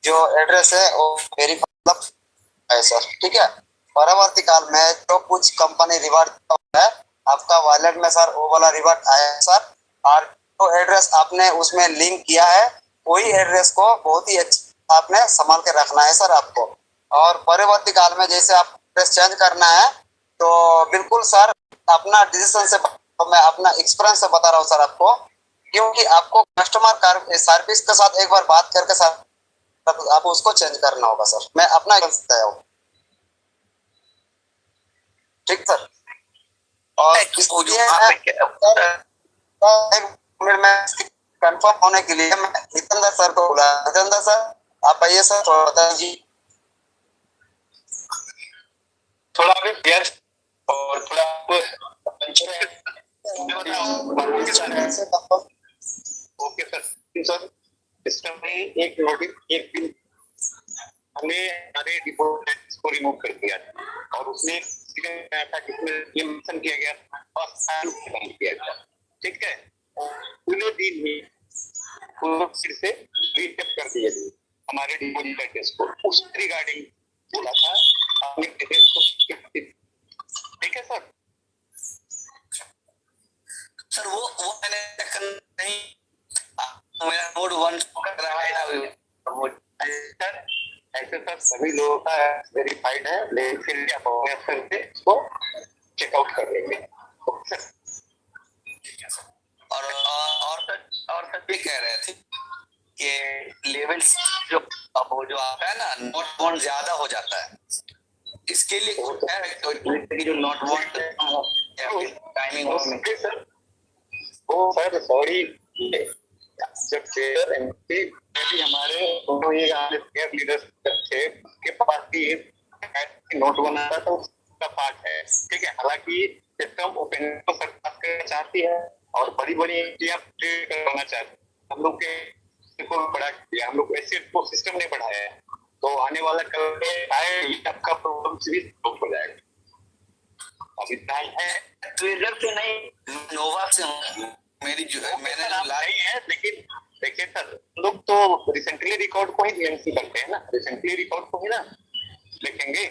Speaker 3: जो एड्रेस है वो वेरीफाई मतलब है सर, ठीक है। परवर्ती काल में जो कुछ कंपनी रिवार्ड है आपका वॉलेट में सर, वो वाला रिवार्ड आया है सर। और जो एड्रेस आपने उसमें लिंक किया है, वही एड्रेस को बहुत ही अच्छा आपने संभाल के रखना है सर आपको। और परवर्ती काल में जैसे आप एड्रेस चेंज करना है तो बिल्कुल सर अपना डिसीजन से, मैं अपना एक्सपीरियंस से बता रहा हूँ सर आपको, क्योंकि आपको कस्टमर सर्विस के साथ एक बार बात करके सर आप उसको चेंज करना होगा सर। मैं अपना बताया हूँ, ठीक सर। और इसलिए एक मिनट में कंफर्म होने के लिए मैं जितेंद्र सर को बुला, जितेंद्र सर आप आइए सर, थोड़ा बता दीजिए।
Speaker 5: थोड़ा भी क्लियर और थोड़ा ओके सर। सर सिस्टम में एक नोटिस हमने हमारे डिपोजिट्स को रिमूव कर दिया और उसमें था जिसमें ये मेंशन किया गया किया गया, ठीक है। पूरे दिन में फिर से रीचेक कर दिए थे हमारे डिपोजिट एड्रेस को, उस रिगार्डिंग बोला था आपने एड्रेस को, ठीक है सर।
Speaker 7: सर वो मैंने नहीं, मेरा नोड 1 कर रहा है ना
Speaker 5: सर। ऐसे सर सभी लोगों का वेरीफाइड है, लेकिन फिर आप अफसर से इसको चेकआउट कर लेंगे।
Speaker 7: और सर ये कह रहे थे कि लेवल्स जो अब वो जो आता है ना, नोट वन ज्यादा हो जाता है, इसके लिए कुछ है कि जो नोट वन टाइमिंग
Speaker 5: सर वो सर सॉरी, जब चेयर एमपी भी हमारे दोनों ही चेयर लीडर्स थे, के पास भी नोट बना था तो उसका पार्ट है, ठीक है। हालांकि सिस्टम ओपन को सरकार करना चाहती है और बड़ी बड़ी एंट्रियां करवाना चाहती है, हम लोग के को बढ़ा दिया, हम लोग ऐसे को सिस्टम ने बढ़ाया है, तो आने वाला कल में आए आपका प्रॉब्लम भी सॉल्व हो जाएगा। अब इतना ही है,
Speaker 7: ट्रेजर से नहीं नोवा से मेरी जो मैंने
Speaker 5: लाई है। लेकिन देखिए सर, लोग तो रिसेंटली रिकॉर्ड को ही मेंशन करते हैं ना, रिसेंटली रिकॉर्ड को ही ना लिखेंगे।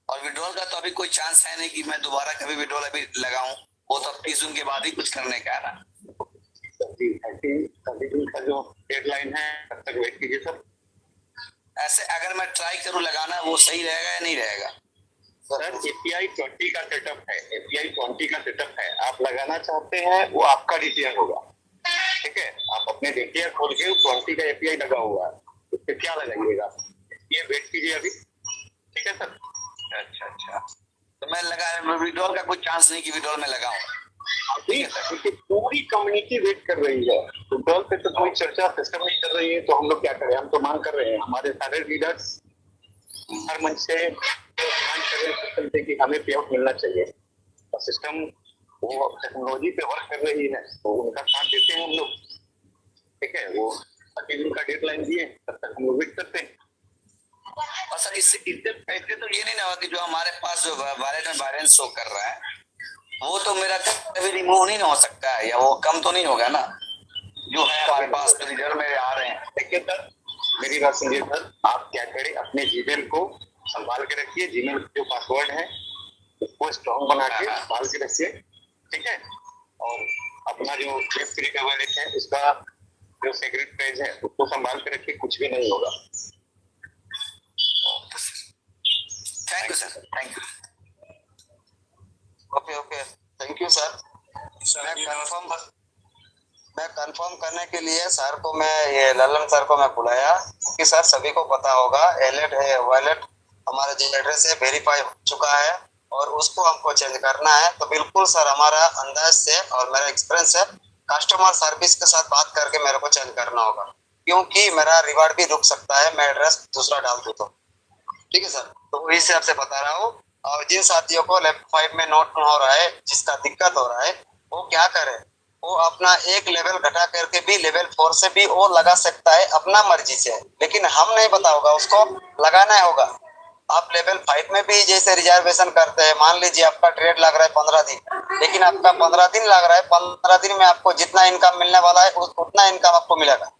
Speaker 7: और विड्रॉल का तो अभी कोई चांस है नहीं कि मैं दोबारा कभी विड्रॉल अभी लगाऊं, वो तो 30 जून के बाद ही कुछ करने का है ना।
Speaker 5: 30 जून का जो डेडलाइन है तब तक वेट कीजिए सर।
Speaker 7: ऐसे अगर मैं ट्राई करूं लगाना, वो सही रहेगा या नहीं रहेगा?
Speaker 5: सर API 20 का सेटअप है, API 20 का सेटअप है, आप लगाना चाहते हैं वो आपका DTR होगा, ठीक है। आप अपने DTR खोल के 20 का API लगा हुआ है, उससे क्या लगाइएगा, ये वेट कीजिए अभी, ठीक है सर।
Speaker 7: अच्छा तो मैं लगा विड्रॉल का कोई चांस नहीं कि विड्रॉल में लगाऊं?
Speaker 5: अभी पूरी कम्युनिटी वेट कर रही है, विड्रॉल पे तो कोई चर्चा सिस्टम नहीं कर रही है, तो हम लोग क्या करें, हम तो मांग कर रहे हैं, हमारे सारे लीडर्स हर मंच से सिस्टम से कि हमें पे आउट मिलना चाहिए, और सिस्टम वो टेक्नोलॉजी पे वर्क कर रही है तो उनका साथ देते हैं हम लोग, ठीक है। वो 30 दिन का डेडलाइन दिए, तब तक हम लोग वेट करते हैं।
Speaker 7: और सर इससे पैसे तो ये नहीं ना होगा कि जो हमारे पास जो वॉलेट में बैलेंस शो कर रहा है वो तो मेरा कभी रिमूव नहीं हो सकता है, या वो कम तो नहीं होगा ना जो है हमारे पास जो रिजर्व में आ रहे हैं?
Speaker 5: देखिए सर, मेरी बात सुनिए सर, आप क्या करें, अपने जीमेल को संभाल के रखिए, जीमेल जो पासवर्ड है उसको स्ट्रॉन्ग बना के संभाल के रखिए, ठीक है। और अपना जो वेब का वॉलेट है उसका जो सीक्रेट पेज है उसको संभाल के रखिए, कुछ भी नहीं होगा।
Speaker 7: Thank you sir, thank you.
Speaker 3: Okay thank you sir. मैं कंफर्म करने के लिए सर को, मैं ये ललन सर को मैं बुलाया, क्योंकि सर सभी को पता होगा वॉलेट हमारा जो एड्रेस है वेरीफाई हो चुका है और उसको हमको चेंज करना है। तो बिल्कुल सर हमारा अंदाज से और मेरा एक्सपीरियंस से कस्टमर सर्विस के साथ बात करके मेरे को चेंज करना होगा, क्योंकि मेरा रिवार्ड भी रुक सकता है, मैं एड्रेस दूसरा डाल दूँ तो, ठीक है सर। तो वही से आपसे बता रहा हूँ। और जिन साथियों को लेफ्ट 5 में नोट हो रहा है, जिसका दिक्कत हो रहा है, वो क्या करे, वो अपना एक लेवल घटा करके भी लेवल 4 से भी वो लगा सकता है अपना मर्जी से, लेकिन हम नहीं पता होगा, उसको लगाना होगा। आप लेवल 5 में भी जैसे रिजर्वेशन करते हैं, मान लीजिए आपका ट्रेड लग रहा है 15 दिन, लेकिन आपका 15 दिन लग रहा है, 15 दिन में आपको जितना इनकम मिलने वाला है उतना इनकम आपको मिलेगा।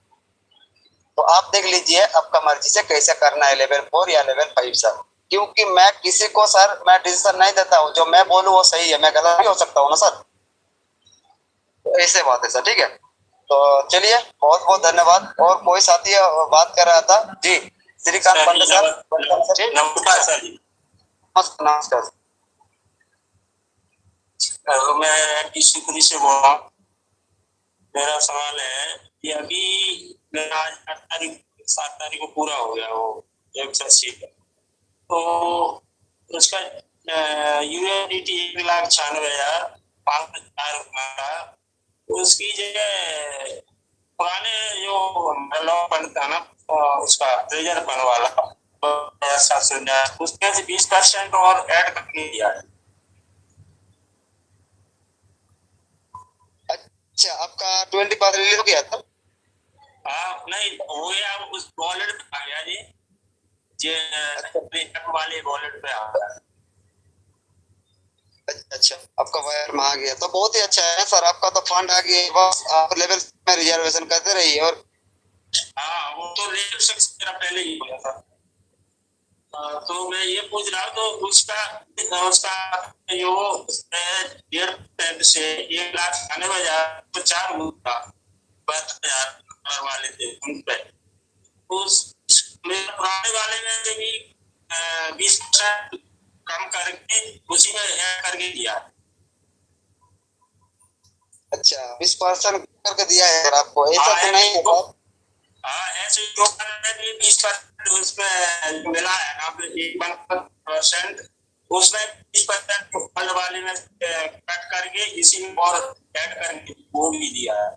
Speaker 3: तो आप देख लीजिए आपका मर्जी से कैसे करना है, लेवल 4 या लेवल 5 सर। क्योंकि मैं किसी को सर मैं डिसीजन नहीं देता हूँ, जो मैं बोलूँ वो सही है, मैं गलत भी हो सकता हूँ ना सर। तो ऐसे बात है सर, ठीक है। तो चलिए, बहुत बहुत धन्यवाद। और कोई साथी बात कर रहा था जी, श्रीकांत पांडे सर।
Speaker 8: नमस्कार सर जी।
Speaker 3: नमस्कार।
Speaker 8: मैं शिवपुरी से बोल रहा हूँ। मेरा सवाल है कि अभी मेरा आज 7 तारीख को पूरा हो गया वो एक्सरसी का, तो उसका UADT 1,96,504 था। उसकी जगह पुराने जो लॉ फंड था ना, उसका ट्रेजर फंड वाला 700, उसमें से 20% और ऐड करके दिया है।
Speaker 3: अच्छा, आपका 20% रिलीज हो गया था?
Speaker 8: हाँ, नहीं हो गया, उस वॉलेट पे आ गया जी, वाले वॉलेट पे आ गया।
Speaker 3: अच्छा, आपका वायर में आ गया तो बहुत ही अच्छा है सर, आपका तो फंड आ गया। बस आप लेवल में रिजर्वेशन करते रहिए। और
Speaker 8: हाँ, वो तो लेवल 6 मेरा पहले ही हो गया था। तो मैं ये पूछ रहा हूँ, तो उसका जो 1.5% से 1,98,000 तो 4 होगा 72,000 वाले थे उन पे। उस मेरे पुराने वाले में भी 20% कम करके उसी में ऐड करके दिया।
Speaker 3: अच्छा, 20% करके दिया है सर आपको, ऐसा तो नहीं है?
Speaker 8: हाँ, ऐसे में भी 20% उसमें मिला है ना, 1% उसमें 20% फंड वाले में कट करके इसी में और ऐड करके वो भी दिया है।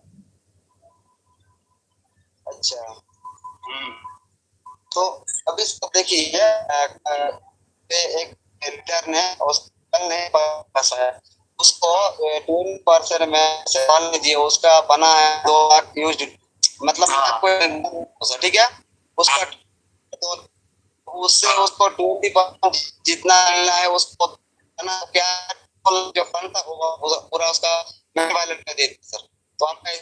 Speaker 3: अच्छा, तो अभी देखिए, एक रिटर्न है, उसको नहीं फंसा, उसको 20% में से मान लीजिए उसका बना है 2 लाख यूज, मतलब आपको ठीक है, उसका तो उससे उसको 20% जितना मिलना है उसको बना क्या जो फंड था पूरा उसका वॉलेट में दे दिया सर। तो आपका ये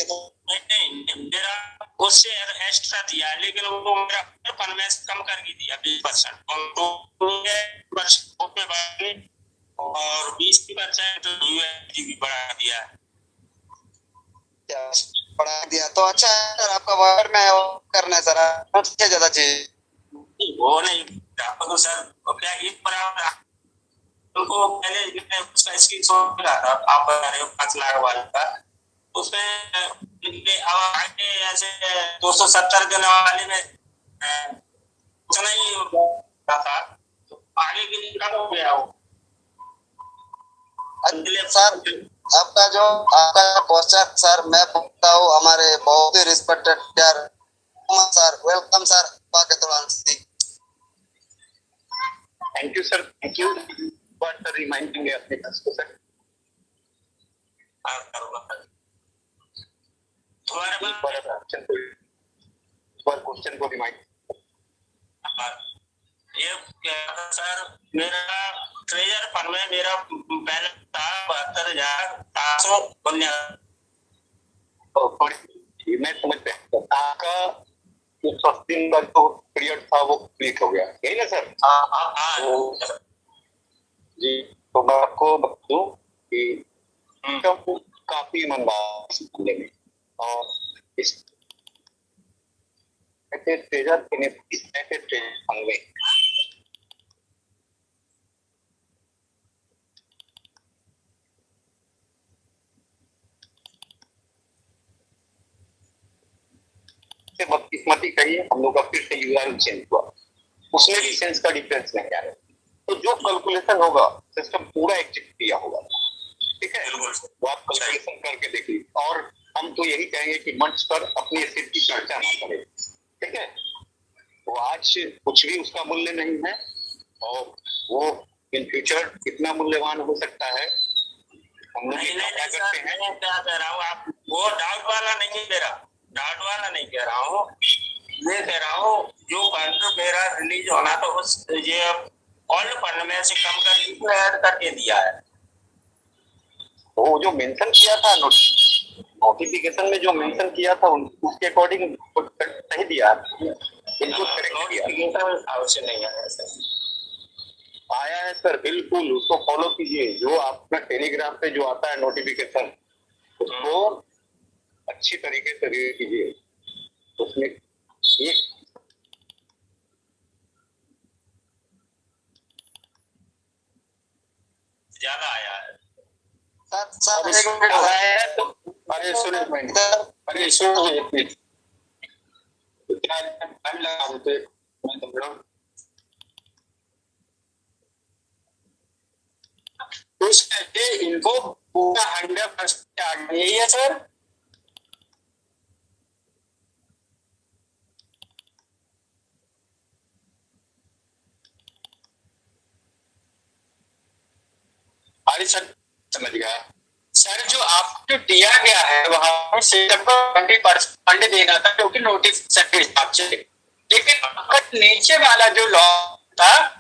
Speaker 3: तो
Speaker 8: नहीं, मेरा उससे एक्स्ट्रा दिया, लेकिन वो मेरा फंड में कम करके दिया 20% और 20% UADT भी बढ़ा दिया।
Speaker 3: बढ़ा दिया तो अच्छा है सर, आपका वायर में करना है सर, सबसे ज्यादा चीज
Speaker 8: वो नहीं तो सर क्या एक बराबर उनको पहले उसका स्क्रीनशॉट मिला था, आप बता रहे हो 5 लाख वाला का, उसमें आगे ऐसे 270 देने वाले में उतना ही था, तो आगे के लिए कम हो गया वो।
Speaker 3: सर आपका क्वेश्चन सर मैं पूछता हूँ, हमारे बहुत ही respected sir, welcome sir.
Speaker 5: Thank you sir, thank you for reminding अपने को सर। क्वेश्चन को रिमाइंड
Speaker 8: ये क्या सर, मेरा ट्रेजर फंड में मेरा बैलेंस था 72,799।
Speaker 5: मैं समझ गया, आपका जो 10 दिन का जो पीरियड था वो कंप्लीट हो गया, यही ना सर? हाँ जी। तो मैं आपको बता दूं कि काफी ईमानदार इस मामले में, और इस ट्रेजर फंड में बदकिस्मती कहिए, हम लोग का फिर से यूआरएल चेंज हुआ, उसमें भी सेंस का डिफरेंस नहीं आ रहा। तो जो कैलकुलेशन होगा सिस्टम पूरा एग्जीक्यूट किया होगा, ठीक है, वो आप कैलकुलेशन करके देखिए। और हम तो यही कहेंगे कि मंच पर अपनी एसेट की चर्चा ना करें, ठीक है। वो आज कुछ भी उसका मूल्य नहीं है, और वो इन फ्यूचर कितना मूल्यवान हो सकता है हम लोग
Speaker 8: नहीं
Speaker 5: ये
Speaker 8: नहीं
Speaker 5: क्या
Speaker 8: नहीं
Speaker 5: करते
Speaker 8: सर,
Speaker 5: हैं।
Speaker 8: मैं क्या कह रहा हूँ, आप वो डाउट वाला नहीं मेरा, डाउट वाला नहीं कह रहा हूँ, ये कह रहा हूँ जो फंड मेरा रिलीज होना तो उस ये ओल्ड फंड में से कम कर ऐड करके दिया है।
Speaker 5: वो जो मेंशन किया था नोटिफिकेशन में जो मेंशन किया था उसके अकॉर्डिंग सही दिया, बिल्कुल करेक्ट किया।
Speaker 8: नोटिफिकेशन अवश्य नहीं आया सर।
Speaker 5: आया है सर, बिल्कुल उसको फॉलो कीजिए। जो आपका टेलीग्राम पे जो आता है नोटिफिकेशन उसको अच्छी तरीके से रीड कीजिए। उसमें एक
Speaker 8: ज्यादा आया है
Speaker 3: सर एक मिनट
Speaker 5: आया है तो अरे सुनो एक मिनट, अरे सुनो एक मिनट, इतना टाइम लगा देते मैं तुम लोग पुश करके इनको पूरा 100% आ गया। यही है सर। अरे सर समझ गया सर, जो आपको दिया गया है वहां सेटअप को 20% फंड देना था क्योंकि नोटिफिकेशन के हिसाब से, लेकिन आपका नीचे वाला जो लॉ था